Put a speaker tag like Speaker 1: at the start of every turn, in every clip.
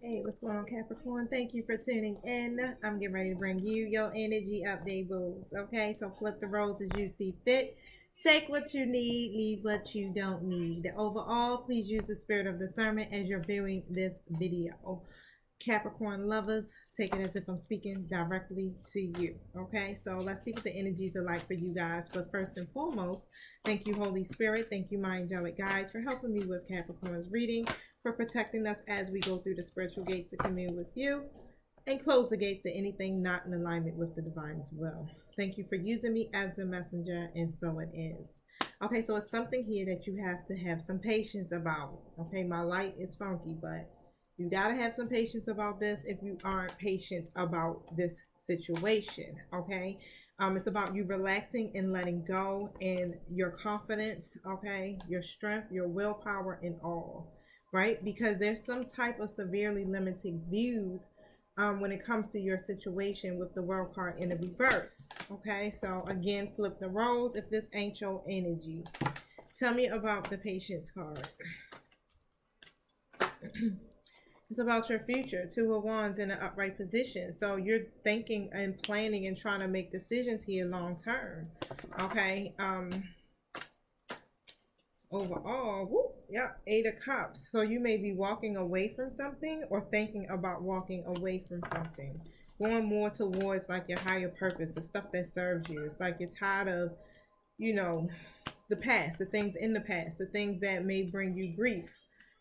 Speaker 1: Hey, what's going on, Capricorn? Thank you for tuning in. I'm getting ready to bring you your energy update, booze. Okay, so flip the roles as you see fit. Take what you need, leave what you don't need. Overall, please use the spirit of discernment as you're viewing this video. Capricorn lovers, take it as if I'm speaking directly to you. Okay, so let's see what the energies are like for you guys. But first and foremost, thank you, Holy Spirit. Thank you, my angelic guides, for helping me with Capricorn's reading, for protecting us as we go through the spiritual gates to commune with you, and close the gates to anything not in alignment with the divine's will. Thank you for using me as a messenger, and so it is. Okay, so it's something here that you have to have some patience about. Okay, my light is funky, but you got to have some patience about this if you aren't patient about this situation. Okay, it's about you relaxing and letting go, and your confidence, okay, your strength, your willpower, and all, right? Because there's some type of severely limiting views when it comes to your situation with the world card in the reverse. Okay, so again, flip the roles if this ain't your energy. Tell me about the patience card. It's about your future. Two of Wands in an upright position. So you're thinking and planning and trying to make decisions here long term. Okay. Overall, whoop, yep, Eight of Cups. So you may be walking away from something or thinking about walking away from something. Going more towards like your higher purpose, the stuff that serves you. It's like you're tired of, you know, the past, the things in the past, the things that may bring you grief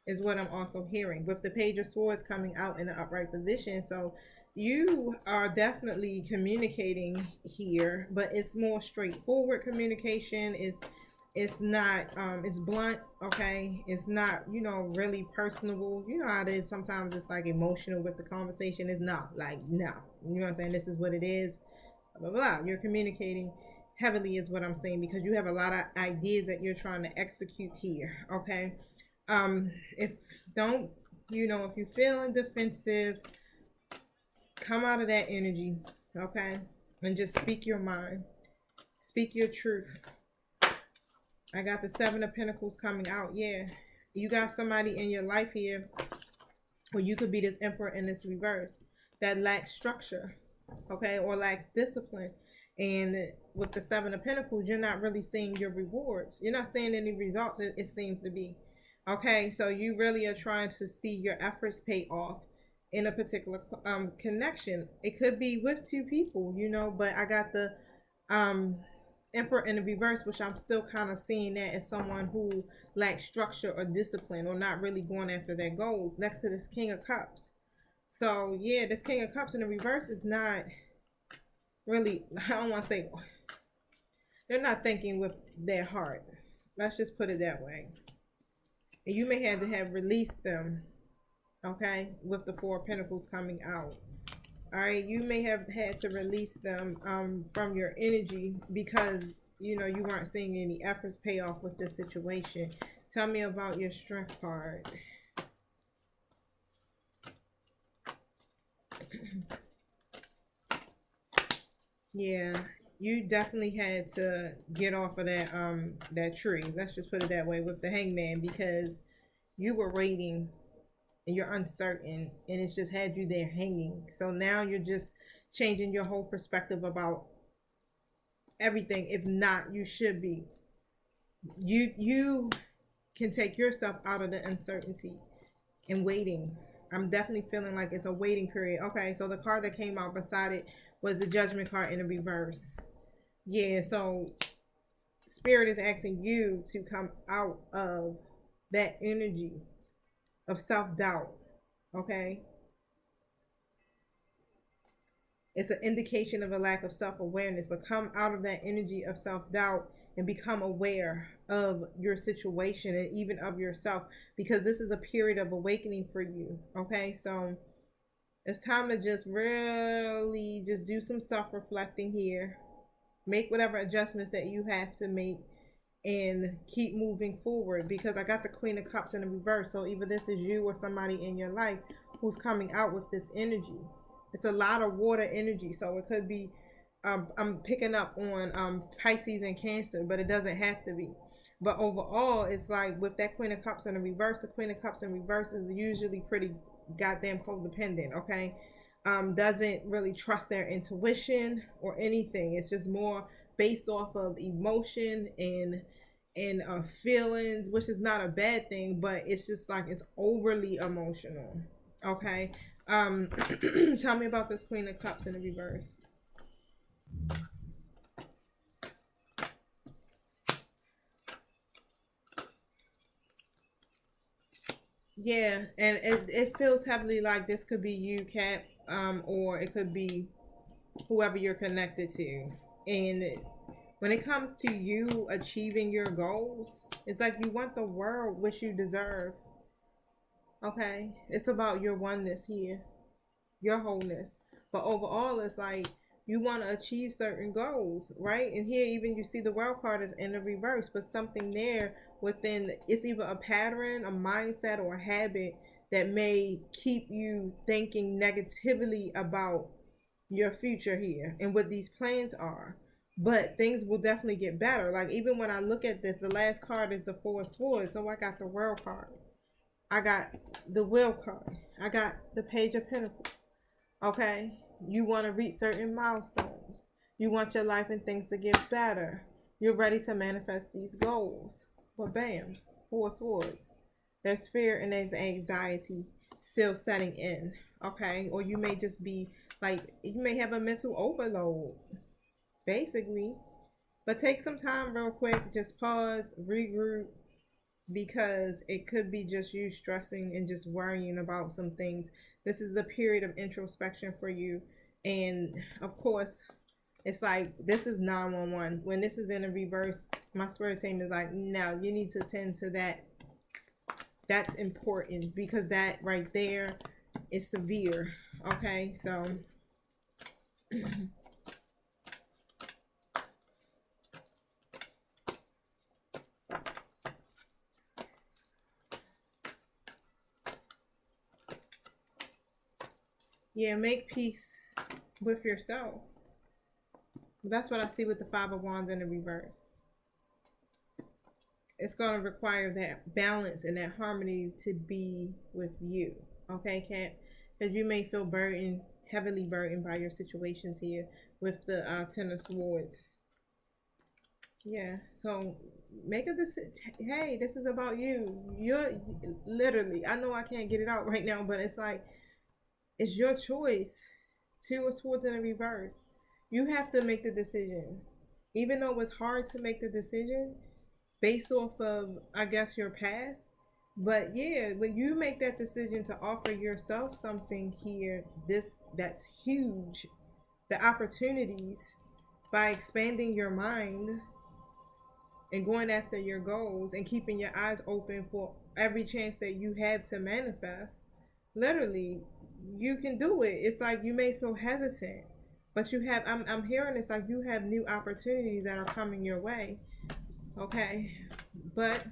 Speaker 1: is what I'm also hearing with the Page of Swords coming out in the upright position. So you are definitely communicating here, but it's more straightforward communication. It's not it's blunt, okay? It's not, really personable. You know how it is, sometimes it's like emotional with the conversation. It's not like, no, you know what I'm saying, this is what it is, blah blah blah. You're communicating heavily is what I'm saying, because you have a lot of ideas that you're trying to execute here, okay? If don't, if you're feeling defensive, come out of that energy, okay? And just speak your mind, speak your truth. I got the Seven of Pentacles coming out. Yeah, you got somebody in your life here, or you could be this Emperor in this reverse, that lacks structure, okay, or lacks discipline. And with the Seven of Pentacles, you're not really seeing your rewards. You're not seeing any results, it seems to be. Okay, so you really are trying to see your efforts pay off in a particular connection. It could be with two people, but I got the um Emperor in the reverse, which I'm still kind of seeing that as someone who lacks structure or discipline, or not really going after their goals, next to this King of Cups. So yeah, this King of Cups in the reverse is not really, I don't want to say, they're not thinking with their heart. Let's just put it that way. And you may have to have released them, okay, with the Four of Pentacles coming out. All right, you may have had to release them from your energy because you weren't seeing any efforts pay off with this situation. Tell me about your strength card. Yeah, you definitely had to get off of that tree. Let's just put it that way with the Hangman, because you were waiting and you're uncertain, and it's just had you there hanging. So now you're just changing your whole perspective about everything. If not, you should be. You can take yourself out of the uncertainty and waiting. I'm definitely feeling like it's a waiting period. Okay, so the card that came out beside it was the Judgment card in the reverse. Yeah, so Spirit is asking you to come out of that energy of self-doubt. Okay, it's an indication of a lack of self-awareness, but come out of that energy of self-doubt and become aware of your situation and even of yourself, because this is a period of awakening for you. Okay, so it's time to just really just do some self-reflecting here, make whatever adjustments that you have to make, and keep moving forward, because I got the Queen of Cups in the reverse. So either this is you or somebody in your life who's coming out with this energy. It's a lot of water energy, so it could be I'm picking up on Pisces and Cancer, but it doesn't have to be. But overall, it's like with that Queen of Cups in the reverse, the Queen of Cups in reverse is usually pretty goddamn codependent, okay? Doesn't really trust their intuition or anything. It's just more based off of emotion and feelings, which is not a bad thing, but it's just like it's overly emotional. Okay. Um, tell me about this Queen of Cups in the reverse. Yeah, and it feels heavily like this could be you, Cat, or it could be whoever you're connected to. And when it comes to you achieving your goals, it's like you want the world which you deserve. Okay, it's about your oneness here, your wholeness. But overall, it's like you want to achieve certain goals, right? And here, even you see the world card is in the reverse, but something there within it's either a pattern, a mindset, or a habit that may keep you thinking negatively about your future here and what these plans are. But things will definitely get better. Like, even when I look at this, the last card is the Four of Swords. So I got the World card, I got the Will card, I got the Page of Pentacles. Okay? You want to reach certain milestones. You want your life and things to get better. You're ready to manifest these goals. But bam, Four Swords. There's fear and there's anxiety still setting in. Okay? Or you may just be like, you may have a mental overload, basically. But take some time real quick. Just pause, regroup, because it could be just you stressing and just worrying about some things. This is a period of introspection for you. And of course, it's like this is 911. When this is in a reverse, my spirit team is like, no, you need to tend to that. That's important because that right there is severe. Okay, so yeah, make peace with yourself. That's what I see with the Five of Wands in the reverse. It's going to require that balance and that harmony to be with you. Okay, Cat? Because you may feel burdened, heavily burdened by your situations here with the Ten of Swords. Yeah, so make a decision. Hey, this is about you. You're literally, I know I can't get it out right now, but it's like, it's your choice. Two of Swords in a reverse. You have to make the decision. Even though it's hard to make the decision based off of, I guess, your past. But yeah, when you make that decision to offer yourself something here, that's huge. The opportunities by expanding your mind and going after your goals and keeping your eyes open for every chance that you have to manifest, literally, you can do it. It's like you may feel hesitant, but you have, I'm hearing it's like you have new opportunities that are coming your way. Okay, but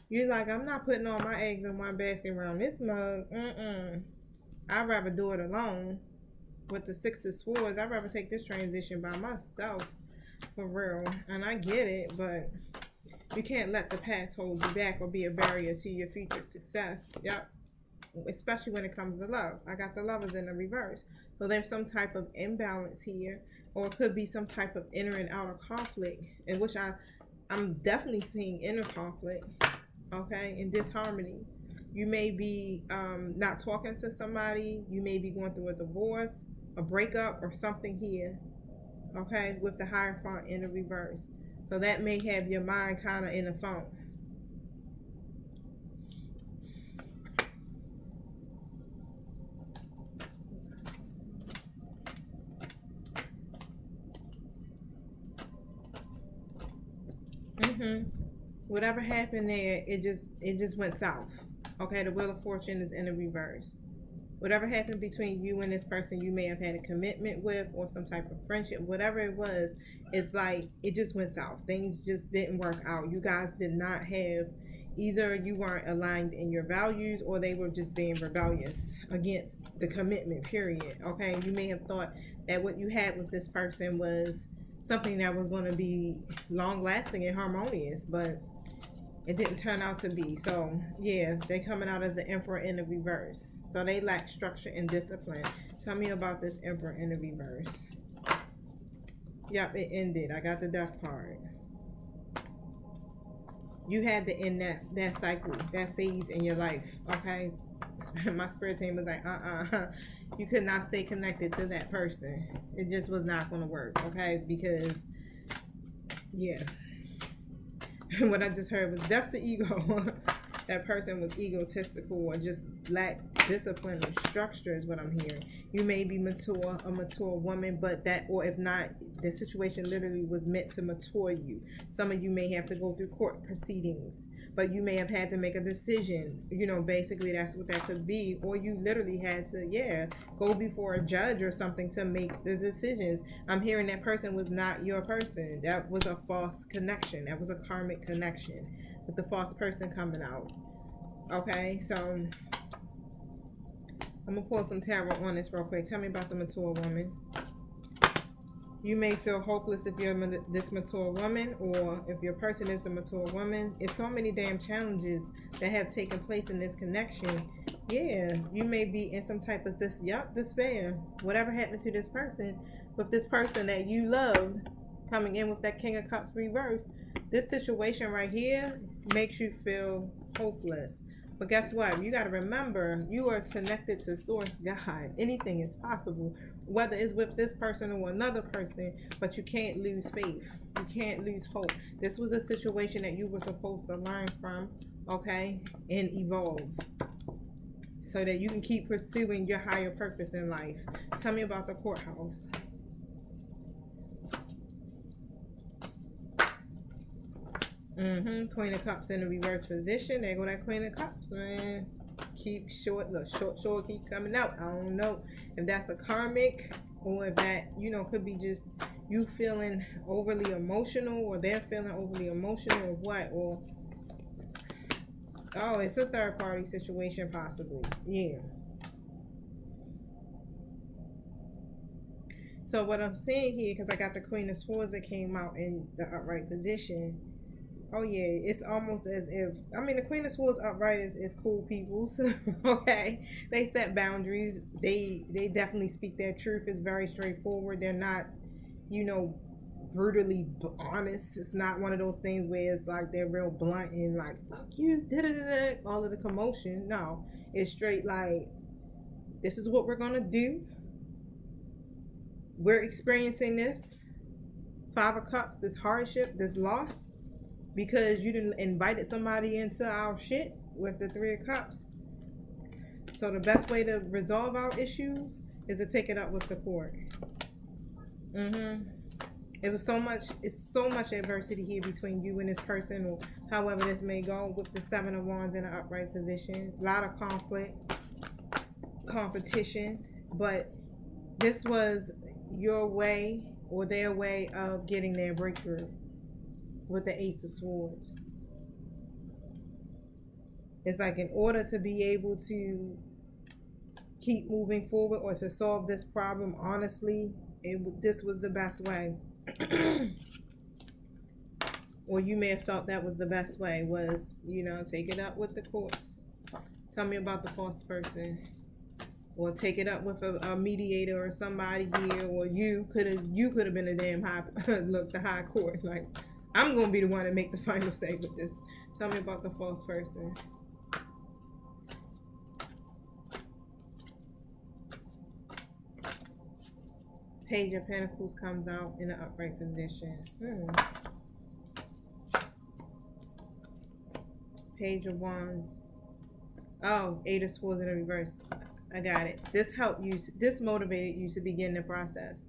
Speaker 1: you're like, I'm not putting all my eggs in one basket around this mug. I'd rather do it alone. With the Six of Swords, I'd rather take this transition by myself, for real. And I get it, but you can't let the past hold you back or be a barrier to your future success. Yep. Especially when it comes to love. I got the Lovers in the reverse. So there's some type of imbalance here, or it could be some type of inner and outer conflict, in which I'm definitely seeing inner conflict, okay, and disharmony. You may be not talking to somebody. You may be going through a divorce, a breakup, or something here, okay, with the Hierophant in the reverse. So that may have your mind kind of in a funk. Whatever happened there, it just went south. Okay, the Wheel of Fortune is in the reverse. Whatever happened between you and this person you may have had a commitment with or some type of friendship, whatever it was, it's like it just went south. Things just didn't work out. You guys did not have, either you weren't aligned in your values or they were just being rebellious against the commitment, period. Okay, you may have thought that what you had with this person was something that was going to be long lasting and harmonious, but it didn't turn out to be. So yeah, they're coming out as the Emperor in the reverse. So they lack structure and discipline. Tell me about this Emperor in the reverse. Yep, it ended. I got the Death card. You had to end that cycle, that phase in your life, okay? My spirit team was like, you could not stay connected to that person. It just was not going to work, okay? Because, yeah. What I just heard was death to ego. That person was egotistical or just lacked discipline or structure is what I'm hearing. You may be mature, a mature woman, but that, or if not, the situation literally was meant to mature you. Some of you may have to go through court proceedings, but you may have had to make a decision. You know, basically that's what that could be. Or you literally had to, go before a judge or something to make the decisions. I'm hearing that person was not your person. That was a false connection. That was a karmic connection with the false person coming out. Okay, so I'm gonna pull some tarot on this real quick. Tell me about the mature woman. You may feel hopeless if you're this mature woman, or if your person is the mature woman. It's so many damn challenges that have taken place in this connection. Yeah, you may be in some type of despair. Whatever happened to this person, with this person that you loved coming in with that King of Cups reverse, this situation right here makes you feel hopeless. But guess what? You got to remember, you are connected to Source God. Anything is possible, whether it's with this person or another person, but you can't lose faith. You can't lose hope. This was a situation that you were supposed to learn from, okay, and evolve so that you can keep pursuing your higher purpose in life. Tell me about the courthouse. Queen of Cups in the reverse position. There go that Queen of Cups, man. Keep short, look, short, keep coming out. I don't know if that's a karmic or if that, could be just you feeling overly emotional, or they're feeling overly emotional, or what, or oh, it's a third party situation possibly. Yeah. So what I'm seeing here, because I got the Queen of Swords that came out in the upright position. Oh yeah, it's almost as if, the Queen of Swords upright is cool people. Okay, they set boundaries. They definitely speak their truth. It's very straightforward. They're not, brutally honest. It's not one of those things where it's like they're real blunt and like fuck you, all of the commotion. No, it's straight like, this is what we're gonna do. We're experiencing this Five of Cups, this hardship, this loss, because you didn't invited somebody into our shit with the Three of Cups. So the best way to resolve our issues is to take it up with the court. It's so much adversity here between you and this person, or however this may go, with the Seven of Wands in an upright position. A lot of conflict, competition, but this was your way or their way of getting their breakthrough with the Ace of Swords. It's like, in order to be able to keep moving forward or to solve this problem honestly, this was the best way. Or you may have felt that was the best way, was, take it up with the courts. Tell me about the false person. Or take it up with a mediator or somebody here, or you could have been a damn the high court. Like, I'm gonna be the one to make the final say with this. Tell me about the false person. Page of Pentacles comes out in an upright position. Page of Wands. Oh, Eight of Swords in the reverse. I got it. This helped you. This motivated you to begin the process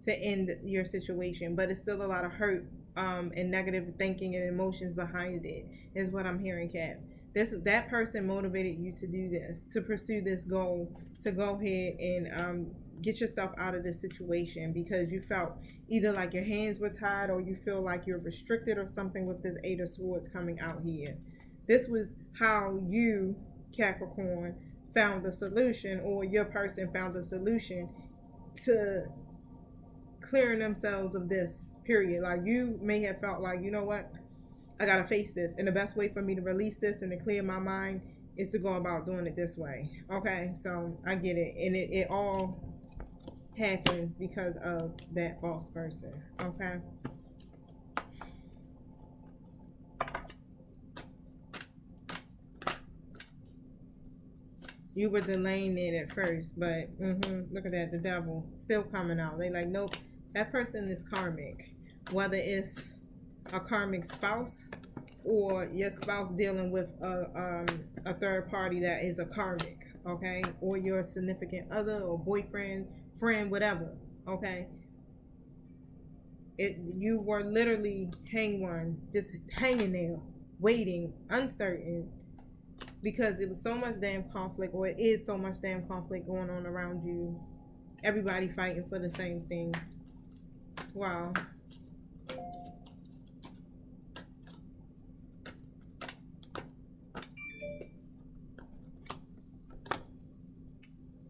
Speaker 1: to end your situation, but it's still a lot of hurt and negative thinking and emotions behind it, is what I'm hearing, Kat. That person motivated you to do this, to pursue this goal, to go ahead and get yourself out of this situation, because you felt either like your hands were tied, or you feel like you're restricted or something with this Eight of Swords coming out here. This was how you, Capricorn, found the solution, or your person found the solution to clearing themselves of this period. Like, you may have felt like, you know what, I gotta face this, and the best way for me to release this and to clear my mind is to go about doing it this way. Okay, so I get it, and it all happened because of that false person. Okay. You were delaying it at first, but look at that, the devil still coming out. They like, nope, that person is karmic. Whether it's a karmic spouse or your spouse dealing with a third party that is a karmic, okay, or your significant other or boyfriend, friend, whatever, okay. You were literally just hanging there, waiting, uncertain, because it was so much damn conflict, or it is so much damn conflict going on around you. Everybody fighting for the same thing. Wow.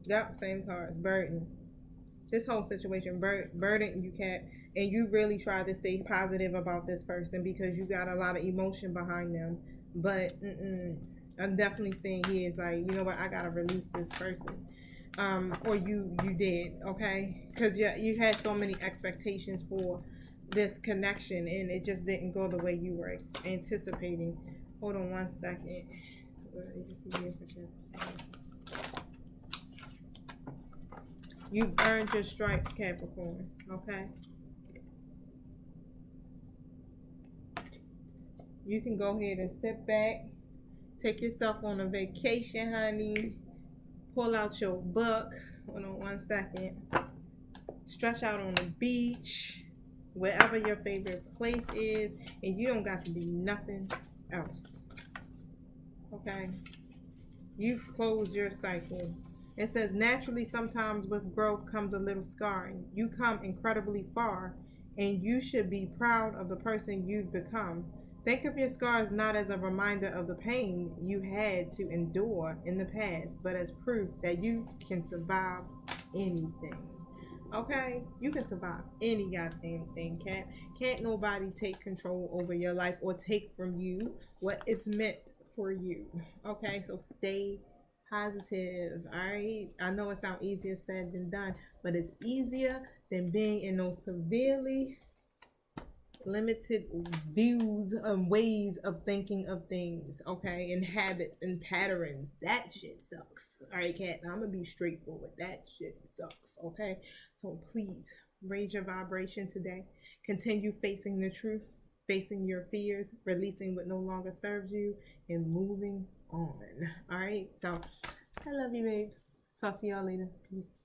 Speaker 1: Yep, same cards. Burden. This whole situation burden you, Cat, and you really try to stay positive about this person because you got a lot of emotion behind them. But I'm definitely saying here is like, you know what, I gotta release this person. Or you did, okay? Because you had so many expectations for this connection, and it just didn't go the way you were anticipating. Hold on one second. You've earned your stripes, Capricorn, okay? You can go ahead and sit back, take yourself on a vacation, honey. Pull out your book. Hold on one second. Stretch out on the beach, wherever your favorite place is, and you don't got to do nothing else, okay? You've closed your cycle. It says, naturally, sometimes with growth comes a little scarring. You come incredibly far, and you should be proud of the person you've become. Think of your scars not as a reminder of the pain you had to endure in the past, but as proof that you can survive anything. Okay? You can survive any goddamn thing, Cat. Can't nobody take control over your life or take from you what is meant for you. Okay? So stay positive. Alright? I know it sounds easier said than done, but it's easier than being in those severely limited views and ways of thinking of things, okay, and habits and patterns. That shit sucks. All right, Cat, I'm gonna be straightforward. That shit sucks, okay? So please raise your vibration today. Continue facing the truth, facing your fears, releasing what no longer serves you, and moving on. All right, so I love you, babes. Talk to y'all later. Peace.